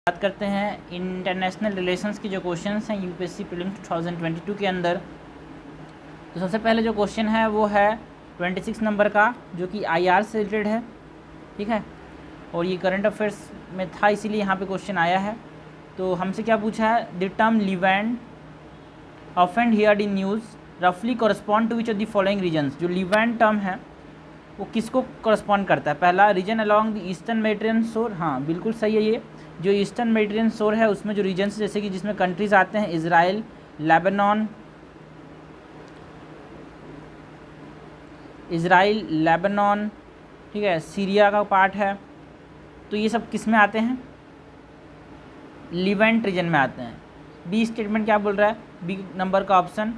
बात करते हैं इंटरनेशनल रिलेशंस की जो क्वेश्चंस हैं यूपीएससी प्रीलिम्स 2022 के अंदर। तो सबसे पहले जो क्वेश्चन है वो है 26 नंबर का, जो कि आईआर से रिलेटेड है, ठीक है। और ये करंट अफेयर्स में था, इसीलिए यहाँ पे क्वेश्चन आया है। तो हमसे क्या पूछा है, the term Leivand offend heard in news रफली correspond to which of the following regions. जो लिवेंट टर्म है वो किसको कॉरस्पॉन्ड करता है? पहला, reason along the eastern Mediterranean शोर। हाँ बिल्कुल सही है। ये जो ईस्टर्न मेडिटेरियन शोर है उसमें जो रीजन्स जैसे कि जिसमें कंट्रीज़ आते हैं इज़राइल, लेबनान, ठीक है, सीरिया का पार्ट है, तो ये सब किस में आते हैं? लिवेंट रीजन में आते हैं। बी स्टेटमेंट क्या बोल रहा है? बी नंबर का option,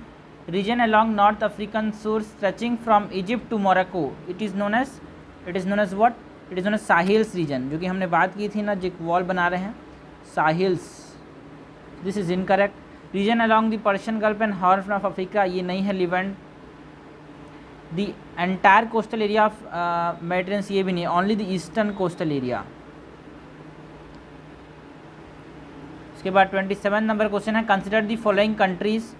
region along North African shore stretching from Egypt to Morocco, it is known as what? It is known as Sahel's region, जो कि हमने बात की थी ना, जो वॉल बना रहे हैं साहिल्स। This is incorrect. Region along the Persian Gulf and Horn of Africa, ये नहीं है Levant. The entire coastal area of Mediterranean, ये भी नहीं, only the eastern coastal area. उसके बाद 27 नंबर क्वेश्चन है, consider the following countries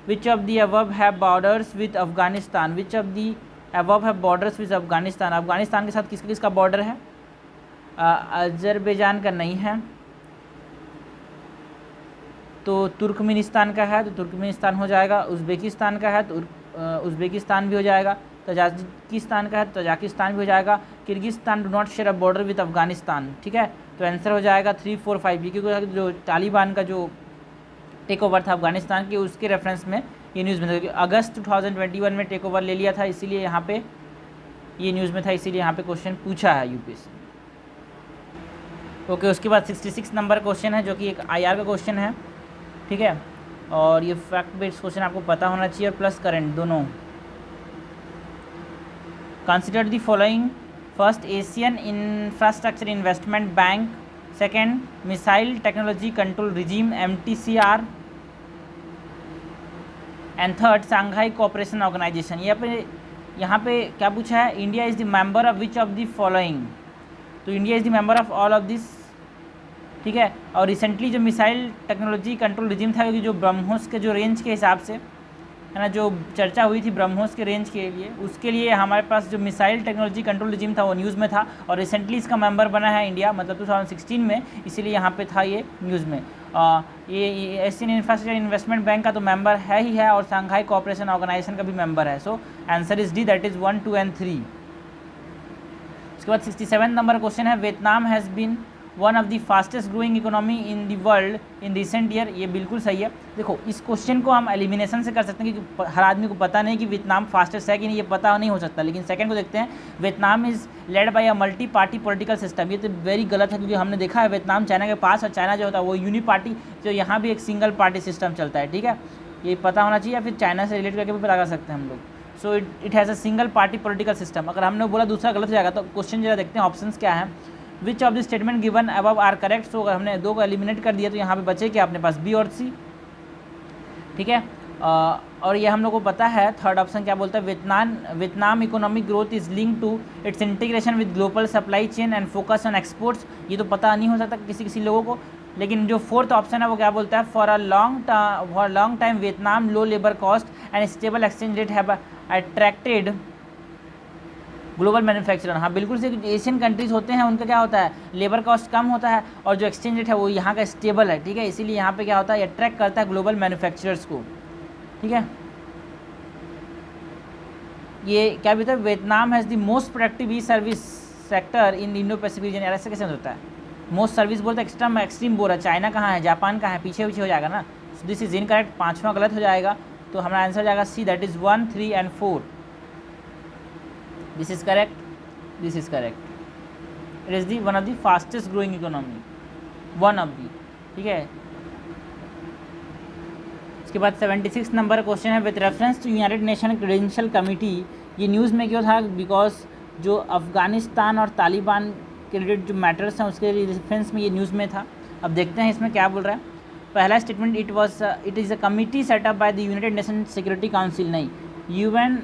which of the above have borders with Afghanistan. Which of the above have borders with Afghanistan. Afghanistan के साथ किसका किसका बॉर्डर है? अजरबैजान का नहीं है, तो तुर्कमेनिस्तान का है, तो तुर्कमेनिस्तान हो जाएगा। उज़्बेकिस्तान का है तो उज़्बेकिस्तान भी हो जाएगा। तजाकिस्तान का है तो तजाकिस्तान भी हो जाएगा। Kyrgyzstan do not share a border with Afghanistan, ठीक है। तो आंसर हो जाएगा 3, 4, 5, क्योंकि जो तालिबान का जो टेक ओवर था अफगानिस्तान के, उसके रेफरेंस में ये न्यूज़ में था। अगस्त 2021 में टेक ओवर ले लिया था, इसीलिए यहाँ पे ये न्यूज़ में था, इसीलिए यहाँ पे क्वेश्चन पूछा है यूपीएससी। ओके, उसके बाद 66 नंबर क्वेश्चन है, जो कि एक आईआर का क्वेश्चन है, ठीक है। और ये फैक्ट बेस्ड क्वेश्चन आपको पता होना चाहिए, और प्लस करंट दोनों। Consider the following, first Asian infrastructure investment bank, second missile technology control regime MTCR, and third Shanghai cooperation organisation. यहाँ पे क्या पूछा है, India is the member of which of the following. तो India is the member of all of this, ठीक है। और recently जो मिसाइल टेक्नोलॉजी कंट्रोल रिजीम था, क्योंकि जो ब्रह्मोस के जो रेंज के हिसाब से है ना, जो चर्चा हुई थी ब्रह्मोस के रेंज के लिए, उसके लिए हमारे पास जो मिसाइल टेक्नोलॉजी कंट्रोल रिजीम था वो न्यूज़ में था, और रिसेंटली इसका मेंबर बना है इंडिया, मतलब 2016 में, इसीलिए यहाँ पे था ये न्यूज़ में। ये एशियन इंफ्रास्ट्रक्चर इन्वेस्टमेंट बैंक का तो मेंबर है ही है, और शंघाई कोऑपरेशन ऑर्गेनाइजेशन का भी मेंबर है। So answer is D, that is 1, 2 and 3। उसके बाद 67 नंबर क्वेश्चन है, Vietnam has been one of the fastest growing economy in the world in recent year. ये बिल्कुल सही है। देखो, इस क्वेश्चन को हम एलिमिनेशन से कर सकते हैं, क्योंकि हर आदमी को पता नहीं कि वियतनाम फास्टेस्ट है कि नहीं, ये पता नहीं हो सकता। लेकिन सेकंड को देखते हैं, Vietnam is led by a multi party political system. ये तो वेरी गलत है, क्योंकि हमने देखा है वियतनाम चाइना के पास, और चाइना जो होता है वो यूनि पार्टी, जो यहाँ भी एक सिंगल पार्टी सिस्टम चलता है, ठीक है। ये पता होना चाहिए, या फिर चाइना से रिलेट करके भी पता कर सकते हैं हम लोग। So it has a single party political system. अगर हमने बोला दूसरा गलत हो जाएगा, तो क्वेश्चन जरा देखते हैं ऑप्शन क्या है। Which of the statement given above are correct. So अगर हमने 2 को एलिमिनेट कर दिया, तो यहाँ पे बचे क्या अपने पास, बी और सी, ठीक है। और ये हम लोग को पता है, थर्ड ऑप्शन क्या बोलता है, Vietnam economic growth is link to its integration with global supply chain and focus on exports. ये तो पता नहीं हो सकता किसी लोगों को। लेकिन जो फोर्थ ऑप्शन है वो क्या बोलता है, for long time Vietnam low labour cost and stable exchange rate have attracted global manufacturer. हाँ बिल्कुल से, एशियन कंट्रीज़ होते हैं उनका क्या होता है, लेबर कॉस्ट कम होता है, और जो एक्सचेंज रेट है वो यहाँ का स्टेबल है, ठीक है। इसीलिए यहाँ पे क्या होता है, अट्रैक्ट करता है ग्लोबल मैन्युफैक्चरर्स को, ठीक है। ये क्या भी था, Vietnam has the most productive E service sector in Indo Pacific region. ऐसे कैसे होता है, मोस्ट सर्विस बोलते हैं, एक्सट्रीम बोल रहा है, चाइना कहाँ है, जापान कहाँ है, पीछे हो जाएगा ना। दिस इज इनकरेक्ट, 5वां गलत हो जाएगा। तो हमारा आंसर हो जाएगा C, that is 1, 3 and 4। This is correct. This is correct. It is the one of the fastest growing economy. One of the, ठीक है। इसके बाद 76 नंबर क्वेश्चन है, with reference to United Nation credential committee. ये news में क्यों था, because जो अफगानिस्तान और तालिबान के रिलेटेड जो मैटर्स हैं उसके रेफरेंस में ये न्यूज़ में था। अब देखते हैं इसमें क्या बोल रहा है। पहला statement, it is a committee setup by the United nation security council. नहीं, UN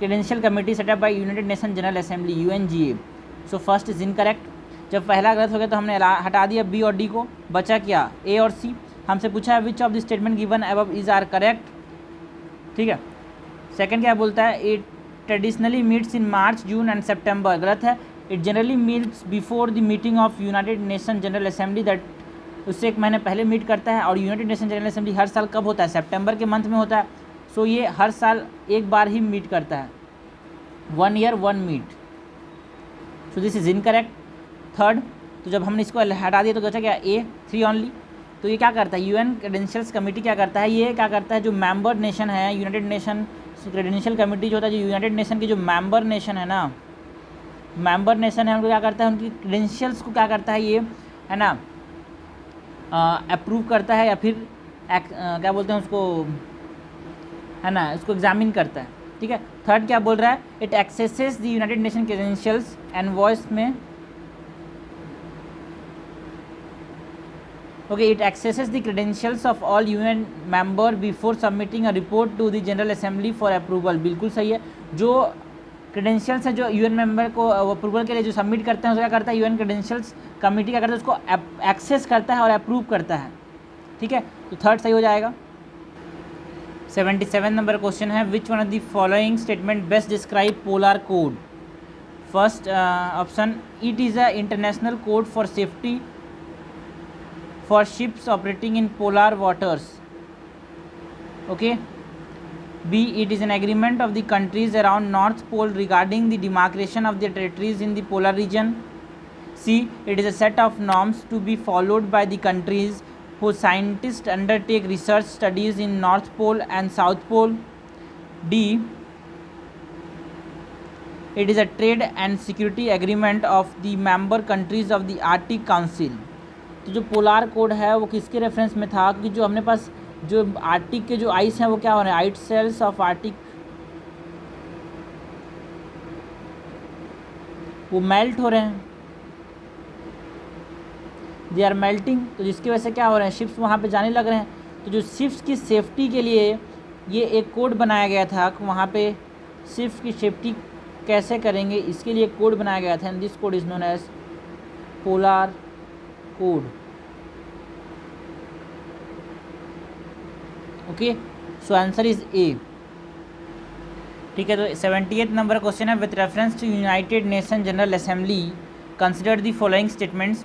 Credential Committee set up by United Nations General Assembly, UNGA. So first is incorrect. जब पहला गलत हो गया तो हमने हटा दिया बी और डी को, बचा क्या ए और सी। हमसे पूछा है which of the statement given above is are correct, ठीक है। सेकंड क्या बोलता है, it traditionally meets in March June and September, गलत है। It generally meets before the meeting of United Nation General Assembly, that उससे एक महीने पहले मीट करता है। और यूनाइटेड नेशन जनरल असेंबली हर साल कब होता है, सितंबर के मंथ में होता है। सो ये हर साल एक बार ही मीट करता है, 1 year 1 meet. So this is incorrect. Third, तो जब हमने इसको हटा दिया तो बचा क्या ए 3 ओनली। तो ये क्या करता है, यूएन क्रेडेंशियल्स कमेटी क्या करता है, ये क्या करता है, जो मेंबर नेशन है यूनाइटेड नेशन क्रेडेंशियल कमेटी जो होता है, जो यूनाइटेड नेशन के जो मेंबर नेशन है ना, मेंबर नेशन है, उनको क्या करता है, उनकी क्रेडेंशियल्स को क्या करता है, ये है ना अप्रूव करता है, या फिर क्या बोलते हैं उसको, है ना, उसको एग्जामिन करता है, ठीक है। थर्ड क्या बोल रहा है, it accesses the United Nation credentials envoys में, okay, it accesses the credentials of all UN member before submitting a report to the General Assembly for approval, बिल्कुल सही है। जो क्रेडेंशियल्स है जो यूएन मेंबर को अप्रूवल के लिए जो सबमिट करते हैं उसको क्या करता है, यूएन क्रेडेंशियल्स कमेटी क्या करता है, उसको एक्सेस करता है और अप्रूव करता है, ठीक है। तो थर्ड सही हो जाएगा। 77 नंबर क्वेश्चन है, which one of the following statement best describe polar code. First option, it is a international code for safety for ships operating in polar waters, okay. B, it is an agreement of the countries around North Pole regarding the demarcation of their territories in the polar region. C, it is a set of norms to be followed by the countries whose scientists undertake research studies in North Pole and South Pole. D, it is a trade and security agreement of the member countries of the Arctic Council. तो जो polar code है वो किसके reference में था, क्योंकि जो हमने पास जो आर्टिक के जो आइस हैं वो क्या हो रहे हैं, आइस सेल्स ऑफ आर्टिक वो मेल्ट हो रहे हैं, दे आर मेल्टिंग। तो जिसकी वजह से क्या हो रहे हैं, शिप्स वहाँ पे जाने लग रहे हैं। तो जो शिप्स की सेफ्टी के लिए ये एक कोड बनाया गया था, वहाँ पे शिप्स की सेफ्टी कैसे करेंगे इसके लिए कोड बनाया गया था, and this code is known as polar code, okay. So answer is A, ठीक है। तो 78 नंबर क्वेश्चन है, with reference to United Nation General Assembly consider the following statements.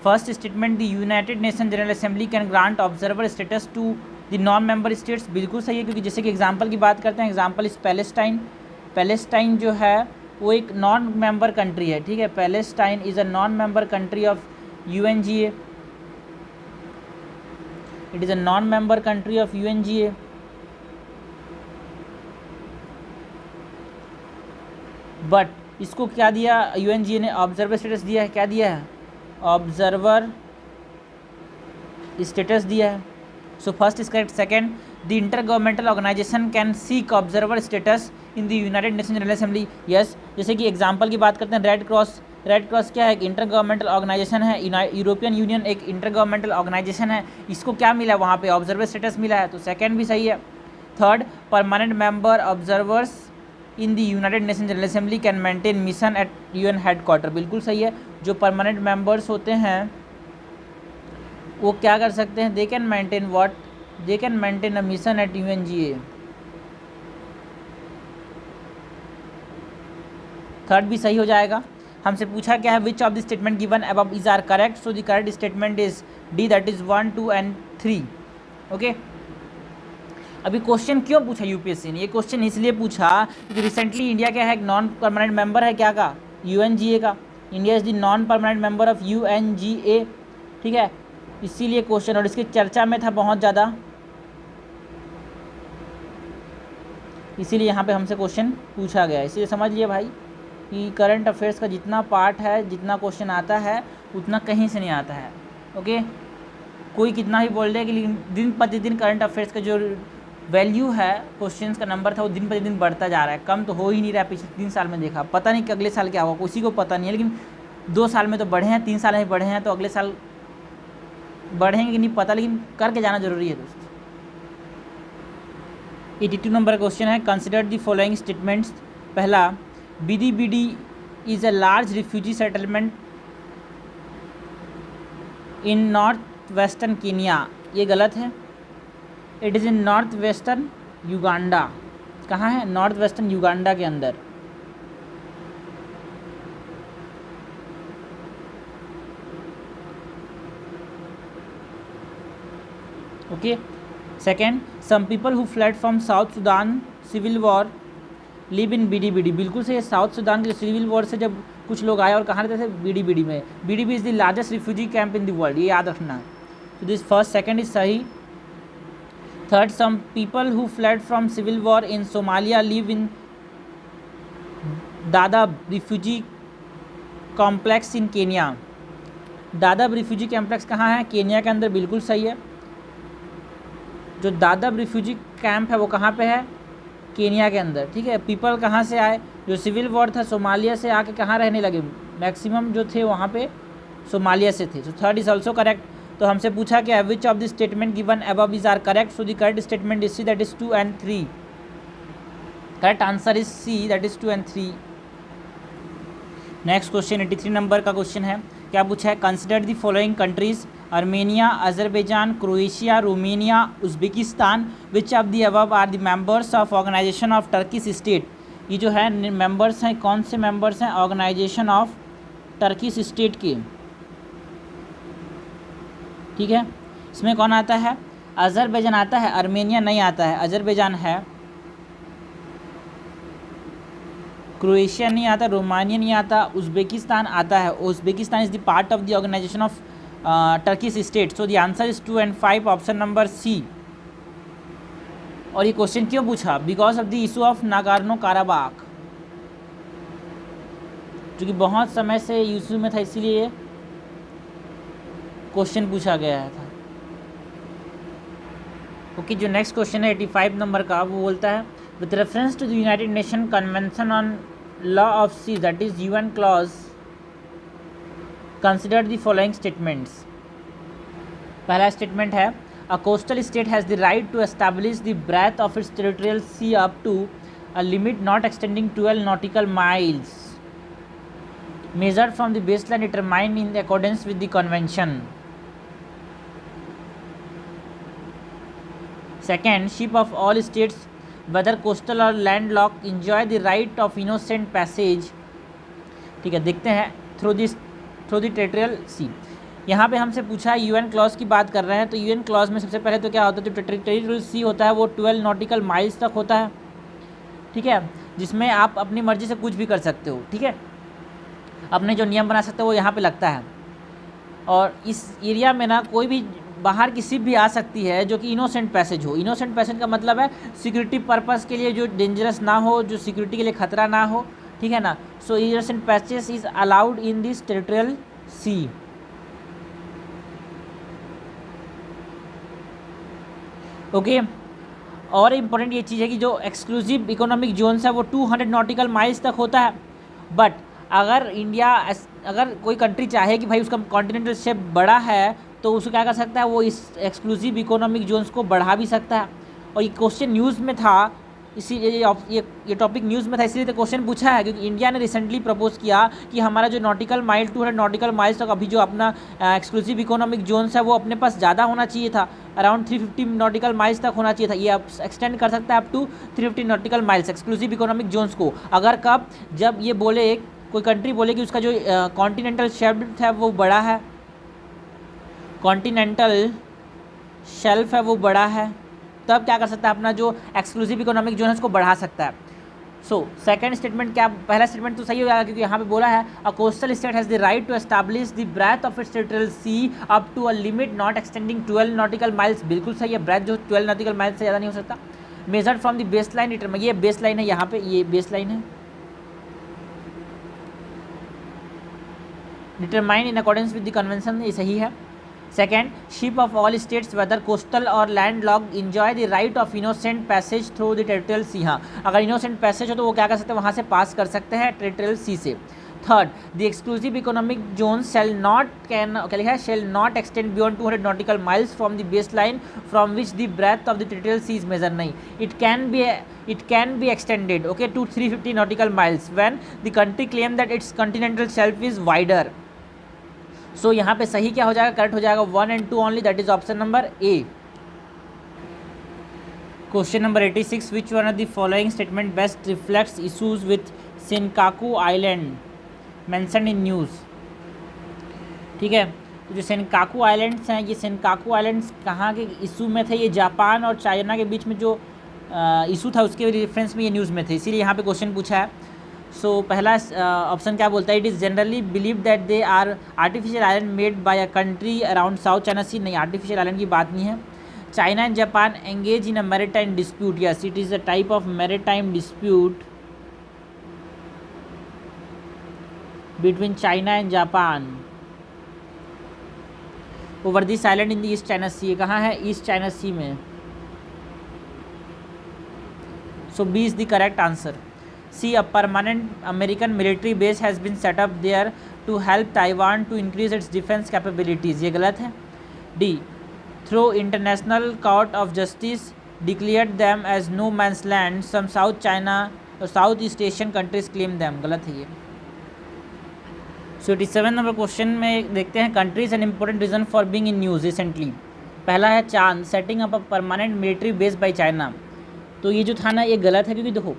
First statement, the United Nation General Assembly can grant observer status to the non member states, बिल्कुल सही है, क्योंकि जैसे कि एग्जांपल की बात करते हैं, एग्जांपल इस पैलेस्टाइन। पैलेस्टाइन जो है वो एक नॉन मेंबर कंट्री है, ठीक है। Palestine is a non member country of UNGA, it is a non-member country of UNGA. But इसको क्या दिया UNGA ने, ऑब्जर्वर स्टेटस दिया है, क्या दिया है, ऑब्जर्वर स्टेटस दिया है। So first is correct. Second, the inter governmental organisation can seek observer status in the United Nation General Assembly, yes. जैसे कि एग्जांपल की बात करते हैं, रेड क्रॉस। रेड क्रॉस क्या है, एक इंटर गवर्नमेंटल ऑर्गेनाइजेशन है, यूरोपियन यूनियन एक इंटर गवर्नमेंटल ऑर्गेनाइजेशन है, इसको क्या मिला है, वहाँ पे ऑब्जर्वर स्टेटस मिला है, तो सेकंड भी सही है। Third, permanent member observers in the United Nation General Assembly can maintain mission eight UN headquarter, बिल्कुल सही है। जो परमानेंट मेंबर्स होते हैं वो क्या कर सकते हैं, they can maintain what, they can maintain a mission at UNGA। Third भी सही हो जाएगा। हमसे पूछा क्या है, which of the statement given above is are correct, so the correct statement is D, that is 1, 2 and 3, okay. अभी question क्यों पूछा यूपीएससी ने, ये क्वेश्चन इसलिए पूछा क्योंकि रिसेंटली इंडिया क्या है, एक नॉन परमानेंट मेंबर है क्या का, UNGA का। India is the non permanent member of UNGA, ठीक है, इसीलिए क्वेश्चन, और इसकी चर्चा में था बहुत ज़्यादा, इसीलिए यहाँ पे हमसे क्वेश्चन पूछा गया। इसीलिए समझ लिया भाई कि करंट अफेयर्स का जितना पार्ट है, जितना क्वेश्चन आता है उतना कहीं से नहीं आता है, ओके। कोई कितना ही बोल दे कि लेकिन दिन प्रतिदिन करंट अफेयर्स का जो वैल्यू है, क्वेश्चंस का नंबर था, वो दिन प्रतिदिन बढ़ता जा रहा है, कम तो हो ही नहीं रहा है। पिछले 3 साल में देखा, पता नहीं कि अगले साल क्या होगा, किसी को पता नहीं है, लेकिन 2 साल में तो बढ़े हैं, 3 साल में बढ़े हैं, तो अगले साल बढ़ेंगे कि नहीं पता, लेकिन करके जाना जरूरी है दोस्त। 82 नंबर क्वेश्चन है, कंसिडर द फॉलोइंग स्टेटमेंट्स। पहला, BDBD is a large refugee settlement in north western Kenya, ये गलत है। It is in north western Uganda. कहाँ है? नॉर्थ वेस्टर्न युगांडा के अंदर। Okay. Second, some people who fled from South Sudan civil war live in BDBD. बिल्कुल से South Sudan के सिविल वॉर से जब कुछ लोग आए और कहाँ रहते थे? बीडीबीडी में। BDB is the largest refugee camp in the world, ये याद रखना। तो दिस फर्स्ट सेकेंड इज सही। Third, some people who fled from civil war in Somalia live in Dadaab refugee complex in Kenya. Dadaab refugee complex कहाँ है? Kenya के अंदर, बिल्कुल सही है। जो दादाब रिफ्यूजी कैंप है वो कहाँ पे है? केनिया के अंदर, ठीक है। पीपल कहाँ से आए? जो सिविल वॉर था सोमालिया से आके कहाँ रहने लगे? मैक्सिमम जो थे वहाँ पे सोमालिया से थे। So third is also correct. तो हमसे पूछा कि which of the statement given above is are correct. So the correct statement is C, that is 2 and 3। Correct answer is C, that is 2 and 3। Next question 83 number का question है। क्या पूछा है? Consider the following countries Armenia, Azerbaijan, Croatia, Romania, Uzbekistan. Which of the above are the members of organisation of Turkish state. ये जो है members हैं, कौन से मेंबर्स हैं ऑर्गेनाइजेशन ऑफ टर्किश स्टेट के? ठीक है, इसमें कौन आता है? अजरबैजान आता है, अर्मेनिया नहीं आता है। अजरबैजान है, क्रोएशिया नहीं आता, रोमानिया नहीं आता, उज्बेकिस्तान आता है। Uzbekistan is the part of the organisation of Turkish state. So the answer is 2 and 5, option number C. और ये क्वेश्चन क्यों पूछा? Because of the issue of Nagorno Karabakh, जो कि बहुत समय से इशू में था, इसीलिए क्वेश्चन पूछा गया था। ओके, जो नेक्स्ट क्वेश्चन है 85 नंबर का, वो बोलता है with reference to the United Nation convention on law of sea, that is UN clause, consider the following statements. पहला स्टेटमेंट है a coastal state has the right to establish the breadth of its territorial sea up to a limit not extending 12 nautical miles measured from the baseline determined in accordance with the convention. Second, ship of all states whether coastal or landlocked enjoy the right of innocent passage, ठीक है, देखते हैं, through the territorial sea। यहाँ पे हमसे पूछा है UN clause की बात कर रहे हैं, तो UN क्लॉज में सबसे पहले तो क्या होता है? जो टेरिटोरियल सी होता है वो 12 नॉटिकल माइल्स तक होता है, ठीक है, जिसमें आप अपनी मर्जी से कुछ भी कर सकते हो, ठीक है, अपने जो नियम बना सकते हो वो यहाँ पे लगता है। और इस एरिया में ना कोई भी बाहर की शिप भी आ सकती है जो कि इनोसेंट पैसेज हो। इनोसेंट पैसेज का मतलब है सिक्योरिटी पर्पस के लिए, जो डेंजरस ना हो, जो सिक्योरिटी के लिए खतरा ना हो, ठीक है ना। So innocent passage is allowed in this territorial C. Okay, और इम्पोर्टेंट ये चीज़ है कि जो एक्सक्लूसिव इकोनॉमिक जोन्स है वो 200 नॉटिकल माइल्स तक होता है। बट अगर कोई कंट्री चाहे कि भाई उसका कॉन्टिनेंटल शेप बड़ा है तो उसको क्या कर सकता है? वो इस एक्सक्लूसिव इकोनॉमिक जोन्स को बढ़ा भी सकता है। और ये क्वेश्चन न्यूज़ में था, इसी ये टॉपिक न्यूज़ में था, इसलिए तो क्वेश्चन पूछा है क्योंकि इंडिया ने रिसेंटली प्रपोज किया कि हमारा जो नॉटिकल माइल 200 नॉटिकल माइल्स तक अभी जो अपना एक्सक्लूसिव इकोनॉमिक जोन्स है वो अपने पास ज़्यादा होना चाहिए था, अराउंड 350 नॉटिकल माइल्स तक होना चाहिए था। ये आप एक्सटेंड कर सकता है up to 350 nautical miles exclusive economic zones को। अगर कब? जब ये बोले, कोई कंट्री बोले कि उसका जो कॉन्टिनेंटल शेल्फ है वो बड़ा है, कॉन्टिनेंटल शेल्फ है वो बड़ा है, तब क्या कर सकता है? अपना जो एक्सक्लूसिव इकोनॉमिक जोन है उसको बढ़ा सकता है। सो सेकंड स्टेटमेंट क्या? पहला स्टेटमेंट तो सही हो जाएगा क्योंकि यहाँ पे बोला है a coastal state has the right to establish the breadth of its territorial sea up to a limit not extending 12 nautical miles, बिल्कुल सही है। ब्रेथ जो 12 नॉटिकल माइल्स से ज़्यादा नहीं हो सकता। Measured from the base line, ये बेस लाइन है, यहाँ पे ये बेस लाइन है। Determine in accordance with the convention, ये सही है। Second, ship of all states whether coastal और land locked enjoy the right of innocent passage through the territorial sea. हाँ, अगर इनोसेंट पैसेज हो तो वो क्या कर सकते हैं? वहाँ से पास कर सकते हैं टेरिटोरियल सी से। Third, the exclusive economic zone shall not extend beyond 200 nautical miles from the base line from which the breadth of the territorial sea is measured. नहीं, it can be extended, okay, to 350 nautical miles when the country claim that its continental shelf is wider. सो यहाँ पे सही क्या हो जाएगा, correct हो जाएगा 1 and 2 only, that is option number A. Question number 86, which one of the following statement best reflects issues with Senkaku island mentioned in news. ठीक है, तो जो सेनकाकू आइलैंड्स हैं, ये सेनकाकू आइलैंड्स कहाँ के इशू में थे, ये जापान और चाइना के बीच में जो इशू था उसके रेफरेंस में ये न्यूज़ में थे, इसीलिए यहाँ पे क्वेश्चन पूछा है। सो पहला ऑप्शन क्या बोलता है, it is generally believe that they are artificial island made by a country around South China Sea. नहीं, आर्टिफिशियल आइलैंड की बात नहीं है। China and Japan engage in a maritime dispute, yes it is a type of maritime dispute between China and Japan over this island in the East China Sea. कहाँ है, East China Sea में। So B is the correct answer. C, a permanent American military base has been set up there to help Taiwan to increase its defence capabilities, ये गलत है। D, through International Court of Justice declared them as no man's land, some South China और South East Asian countries claim them, गलत है ये। सो 87 number question में देखते हैं, countries an important reason for being in news recently. पहला है Chad, setting up a permanent military base by China. तो ये जो था ना, ये गलत है, क्योंकि देखो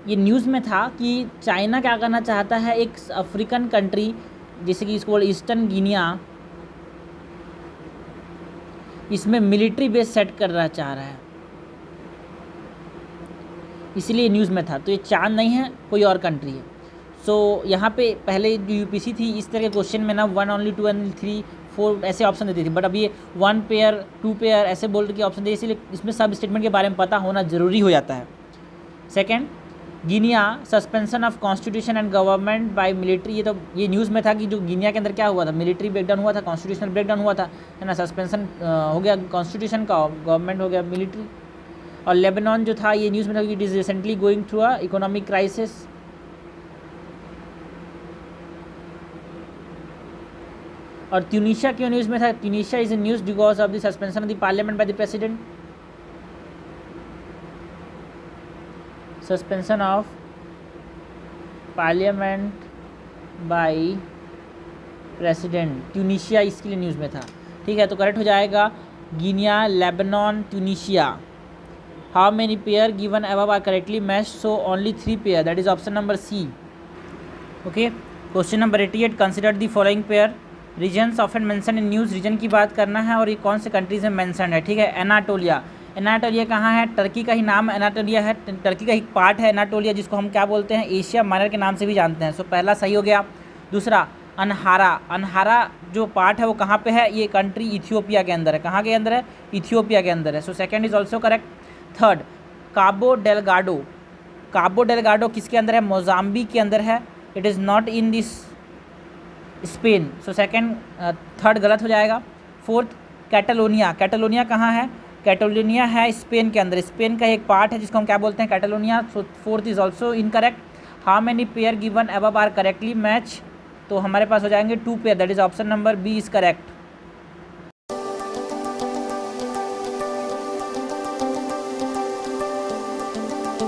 ये न्यूज़ में था कि चाइना क्या करना चाहता है, एक अफ्रीकन कंट्री जैसे कि इसको ईस्टर्न गिनिया, इसमें मिलिट्री बेस सेट करना चाह रहा है, इसलिए न्यूज़ में था। तो ये चांद नहीं है, कोई और कंट्री है। सो यहाँ पे पहले जो यूपीसी थी, इस तरह के क्वेश्चन में ना 1 ओनली 2 एंड 3 4 ऐसे ऑप्शन देती थी, बट अब ये 1 पेयर 2 पेयर ऐसे बोल के ऑप्शन दे, इसीलिए इसमें सब स्टेटमेंट के बारे में पता होना ज़रूरी हो जाता है। Second, Guinea suspension of constitution and government by military. ये तो ये न्यूज़ में था कि जो गिनिया के अंदर क्या हुआ था, मिलिट्री ब्रेकडाउन हुआ था, कॉन्स्टिट्यूशनल ब्रेकडाउन हुआ था, है ना, सस्पेंशन हो गया कॉन्स्टिट्यूशन का, गवर्नमेंट हो गया मिलिट्री। और लेबनान जो था, ये न्यूज़ में था कि it is recently going through a economic crisis. और ट्यूनीशिया क्यों न्यूज़ में था, Tunisia is in news because of the suspension of the parliament by the president. Suspension of parliament by president, Tunisia इसके लिए news में था। ठीक है, तो करेक्ट हो जाएगा Guinea, Lebanon, Tunisia. How many pair given above are correctly matched, so only 3 pair, that is option number C. Okay, question number 88, consider the following pair regions often mentioned in news. Region की बात करना है और ये कौन से countries में mention है। ठीक है, एनाटोलिया, एनाटोलिया कहाँ है, टर्की का ही नाम एनाटोलिया है, टर्की का ही पार्ट है एनाटोलिया, जिसको हम क्या बोलते हैं, एशिया माइनर के नाम से भी जानते हैं। सो पहला सही हो गया। दूसरा, अनहारा, अनहारा जो पार्ट है वो कहाँ पे है, ये कंट्री इथियोपिया के अंदर है। कहाँ के अंदर है, इथियोपिया के अंदर है। So second is also correct. Third, Cabo Delgado, Cabo Delgado किसके अंदर है, मोजाम्बिक के अंदर है, it is not in this Spain. So second third गलत हो जाएगा। फोर्थ, कैटलोनिया, कैटलोनिया कहाँ है, कैटलोनिया है स्पेन के अंदर, स्पेन का एक पार्ट है जिसको हम क्या बोलते हैं, Catalonia. So fourth is also incorrect. How many pair given above are correctly match, तो हमारे पास हो जाएंगे 2 pair, that is option number B is correct.